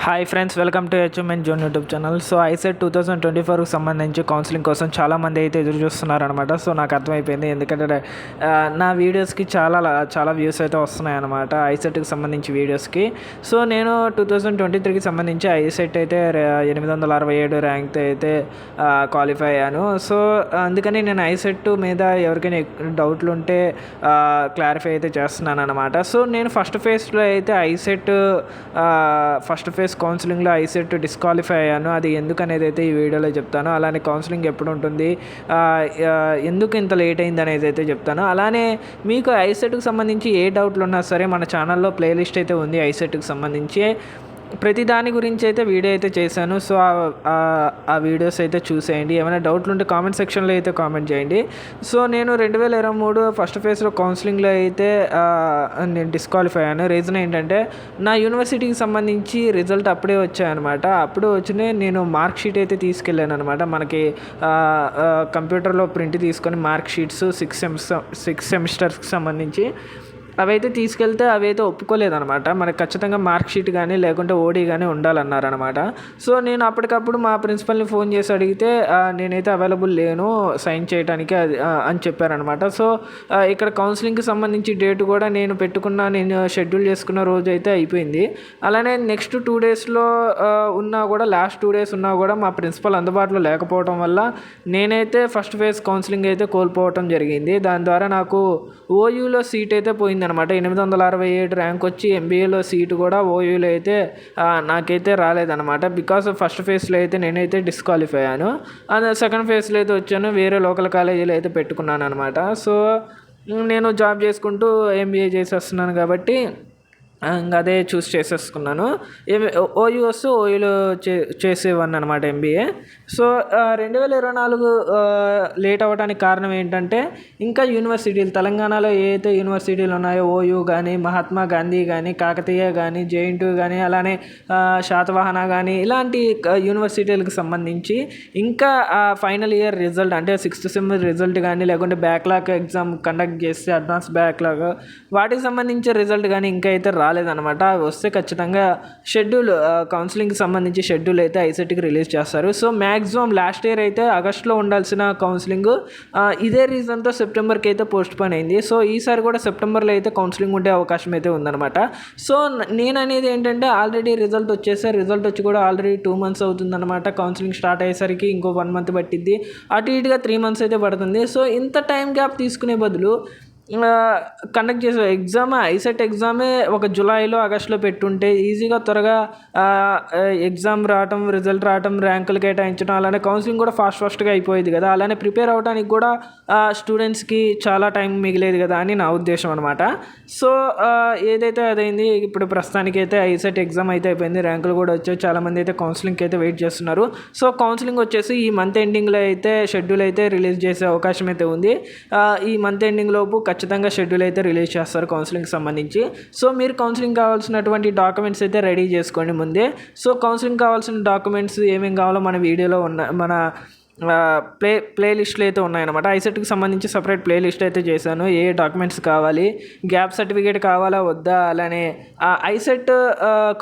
Hi friends, welcome to achievement zone YouTube channel. So ICET 2024కి సంబంధించి counselling కోసం చాలామంది అయితే ఎదురు చూస్తున్నారనమాట. సో నాకు అర్థమైపోయింది, ఎందుకంటే నా వీడియోస్కి చాలా వ్యూస్ అయితే వస్తున్నాయన్నమాట ఐసెట్కి సంబంధించి వీడియోస్కి. సో నేను 2023కి సంబంధించి ఐసెట్ అయితే 867 ర్యాంక్తో అయితే క్వాలిఫై అయ్యాను. సో అందుకని నేను ఐసెట్ మీద ఎవరికైనా డౌట్లు ఉంటే క్లారిఫై అయితే చేస్తున్నాను అనమాట. సో నేను ఫస్ట్ ఫేజ్లో అయితే ఐసెట్ ఫస్ట్ ఫేజ్ కౌన్సిలింగ్లో ఐసెట్ డిస్క్వాలిఫై అయ్యాను. అది ఎందుకు అనేది అయితే ఈ వీడియోలో చెప్తాను. అలానే కౌన్సిలింగ్ ఎప్పుడు ఉంటుంది, ఎందుకు ఇంత లేట్ అయింది అనేది అయితే చెప్తాను. అలానే మీకు ఐసెట్కి సంబంధించి ఏ డౌట్లు ఉన్నా సరే మన ఛానల్లో ప్లేలిస్ట్ అయితే ఉంది ఐసెట్కి సంబంధించి. ప్రతి దాని గురించి అయితే వీడియో అయితే చేశాను. సో ఆ వీడియోస్ అయితే చూసేయండి. ఏమైనా డౌట్లు ఉంటే కామెంట్ సెక్షన్లో అయితే కామెంట్ చేయండి. సో నేను 2023 ఫస్ట్ ఫేజ్లో కౌన్సిలింగ్లో అయితే నేను డిస్క్వాలిఫై అయ్యాను. రీజన్ ఏంటంటే నా యూనివర్సిటీకి సంబంధించి రిజల్ట్ అప్పుడే వచ్చాయన్నమాట. అప్పుడు వచ్చిన నేను మార్క్ షీట్ అయితే తీసుకెళ్ళాను అనమాట. మనకి కంప్యూటర్లో ప్రింట్ తీసుకొని మార్క్ షీట్స్ 6 సెమిస్టర్స్కి సంబంధించి అవైతే తీసుకెళ్తే అవైతే ఒప్పుకోలేదనమాట. మనకు ఖచ్చితంగా మార్క్ షీట్ కానీ లేకుంటే ఓడీ కానీ ఉండాలన్నారనమాట. సో నేను అప్పటికప్పుడు మా ప్రిన్సిపల్ని ఫోన్ చేసి అడిగితే నేనైతే అవైలబుల్ లేను సైన్ చేయడానికి అని చెప్పారనమాట. సో ఇక్కడ కౌన్సిలింగ్కి సంబంధించి డేట్ కూడా నేను షెడ్యూల్ చేసుకున్న రోజు అయితే అయిపోయింది. అలానే నెక్స్ట్ 2 డేస్లో ఉన్నా కూడా లాస్ట్ 2 డేస్ ఉన్నా కూడా మా ప్రిన్సిపల్ అందుబాటులో లేకపోవడం వల్ల నేనైతే ఫస్ట్ ఫేజ్ కౌన్సిలింగ్ అయితే కోల్పోవటం జరిగింది. దాని ద్వారా నాకు ఓయూలో సీట్ అయితే పోయింది అనమాట. 867 ర్యాంక్ వచ్చి ఎంబీఏలో సీటు కూడా ఓయూలో అయితే నాకైతే రాలేదన్నమాట. బికాస్ ఫస్ట్ ఫేజ్లో అయితే నేనైతే డిస్క్వాలిఫై అయ్యాను. సెకండ్ ఫేజ్లో అయితే వచ్చాను, వేరే లోకల్ కాలేజీలో అయితే పెట్టుకున్నాను అనమాట. సో నేను జాబ్ చేసుకుంటూ ఎంబీఏ చేసేస్తున్నాను కాబట్టి అదే చూస్ చేసేసుకున్నాను. ఓయూ వస్తూ ఓయూలో చేసేవాడిని అనమాట ఎంబీఏ. సో 2024 లేట్ అవ్వడానికి కారణం ఏంటంటే ఇంకా యూనివర్సిటీలు తెలంగాణలో ఏ అయితే యూనివర్సిటీలు ఉన్నాయో ఓయూ కానీ, మహాత్మా గాంధీ కానీ, కాకతీయ కానీ, జేఎన్టీయూ కానీ, అలానే శాతవాహన కానీ ఇలాంటి యూనివర్సిటీలకు సంబంధించి ఇంకా ఫైనల్ ఇయర్ రిజల్ట్ అంటే 6th సెమ్ రిజల్ట్ కానీ లేకుంటే బ్యాక్లాగ్ ఎగ్జామ్ కండక్ట్ చేస్తే అడ్వాన్స్ బ్యాక్లాగ్ వాటికి సంబంధించి రిజల్ట్ కానీ ఇంకా అయితే రాలేదన్నమాట. అవి వస్తే ఖచ్చితంగా కౌన్సిలింగ్కి సంబంధించి షెడ్యూల్ అయితే ఐసెట్కి రిలీజ్ చేస్తారు. సో మ్యాక్సిమం లాస్ట్ ఇయర్ అయితే ఆగస్ట్లో ఉండాల్సిన కౌన్సిలింగ్ ఇదే రీజన్తో సెప్టెంబర్కి అయితే పోస్ట్ పోన్ అయింది. సో ఈసారి కూడా సెప్టెంబర్లో అయితే కౌన్సిలింగ్ ఉండే అవకాశం అయితే ఉందన్నమాట. సో నేను అనేది ఏంటంటే ఆల్రెడీ రిజల్ట్ వచ్చి కూడా ఆల్రెడీ 2 months అవుతుందన్నమాట. కౌన్సిలింగ్ స్టార్ట్ అయ్యేసరికి ఇంకో 1 month పట్టిద్ది, అటు ఇటుగా 3 months అయితే పడుతుంది. సో ఇంత టైం గ్యాప్ తీసుకునే బదులు కండక్ట్ చేసే ఐసెట్ ఎగ్జామే ఒక జూలైలో ఆగస్టులో పెట్టుంటే ఈజీగా త్వరగా ఎగ్జామ్ రావటం, రిజల్ట్ రావటం, ర్యాంకులు కేటాయించడం, అలానే కౌన్సిలింగ్ కూడా ఫాస్ట్గా అయిపోయేది కదా. అలానే ప్రిపేర్ అవ్వడానికి కూడా స్టూడెంట్స్కి చాలా టైం మిగిలేదు కదా అని నా ఉద్దేశం అనమాట. సో ఏదైతే అదైంది. ఇప్పుడు ప్రస్తుతానికి అయితే ఐసెట్ ఎగ్జామ్ అయితే అయిపోయింది, ర్యాంకులు కూడా వచ్చాయి. చాలామంది అయితే కౌన్సిలింగ్కి అయితే వెయిట్ చేస్తున్నారు. సో కౌన్సిలింగ్ వచ్చేసి ఈ మంత్ ఎండింగ్లో అయితే షెడ్యూల్ అయితే రిలీజ్ చేసే అవకాశం అయితే ఉంది. ఈ మంత్ ఎండింగ్ లోపు ఖచ్చితంగా షెడ్యూల్ అయితే రిలీజ్ చేస్తారు కౌన్సిలింగ్కి సంబంధించి. సో మీరు కౌన్సిలింగ్ కావాల్సినటువంటి డాక్యుమెంట్స్ అయితే రెడీ చేసుకోండి ముందే. సో కౌన్సిలింగ్ కావాల్సిన డాక్యుమెంట్స్ ఏమేమి కావాలో మన వీడియోలో మన ప్లేలిస్ట్లో అయితే ఉన్నాయన్నమాట. ఐసెట్కి సంబంధించి సపరేట్ ప్లేలిస్ట్ అయితే చేశాను. ఏ డాక్యుమెంట్స్ కావాలి, గ్యాప్ సర్టిఫికేట్ కావాలా వద్దా, అలానే ఐసెట్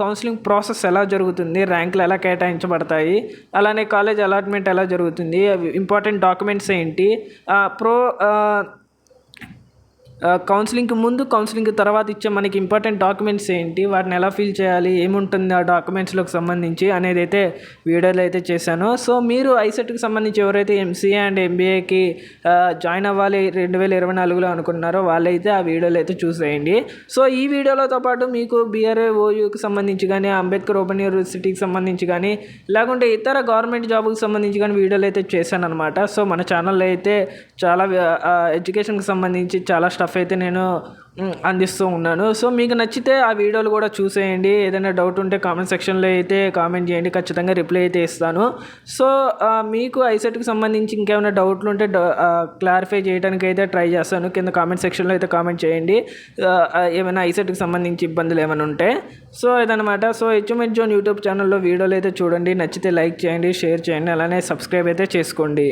కౌన్సిలింగ్ ప్రాసెస్ ఎలా జరుగుతుంది, ర్యాంకులు ఎలా కేటాయించబడతాయి, అలానే కాలేజ్ అలాట్మెంట్ ఎలా జరుగుతుంది, ఇంపార్టెంట్ డాక్యుమెంట్స్ ఏంటి, కౌన్సిలింగ్కి ముందు కౌన్సిలింగ్ తర్వాత ఇచ్చే మనకి ఇంపార్టెంట్ డాక్యుమెంట్స్ ఏంటి, వాటిని ఎలా ఫిల్ చేయాలి, ఏముంటుంది ఆ డాక్యుమెంట్స్లోకి సంబంధించి అనేది అయితే వీడియోలో అయితే చేశాను. సో మీరు ఐసెట్కి సంబంధించి ఎవరైతే ఎంసీఏ అండ్ ఎంబీఏకి జాయిన్ అవ్వాలి 2024లో అనుకున్నారో వాళ్ళైతే ఆ వీడియోలో అయితే చూసేయండి. సో ఈ వీడియోలతో పాటు మీకు బీఆర్ఏ ఓయూకి సంబంధించి కానీ, అంబేద్కర్ ఓపెన్ యూనివర్సిటీకి సంబంధించి కానీ, లేకుంటే ఇతర గవర్నమెంట్ జాబుకి సంబంధించి కానీ వీడియోలు అయితే చేశాను అనమాట. సో మన ఛానల్లో అయితే చాలా ఎడ్యుకేషన్కి సంబంధించి చాలా స్టఫ్ అయితే నేను అందిస్తూ ఉన్నాను. సో మీకు నచ్చితే ఆ వీడియోలు కూడా చూసేయండి. ఏదైనా డౌట్ ఉంటే కామెంట్ సెక్షన్లో అయితే కామెంట్ చేయండి, ఖచ్చితంగా రిప్లై అయితే ఇస్తాను. సో మీకు ఐసెట్కి సంబంధించి ఇంకేమైనా డౌట్లు ఉంటే క్లారిఫై చేయడానికి అయితే ట్రై చేస్తాను. కింద కామెంట్ సెక్షన్లో అయితే కామెంట్ చేయండి ఏమైనా ఐసెట్కి సంబంధించి ఇబ్బందులు ఏమైనా ఉంటే. సో ఇదనమాట. సో అచీవ్మెంట్ జోన్ యూట్యూబ్ ఛానల్లో వీడియోలు అయితే చూడండి, నచ్చితే లైక్ చేయండి, షేర్ చేయండి, అలానే సబ్స్క్రైబ్ అయితే చేసుకోండి.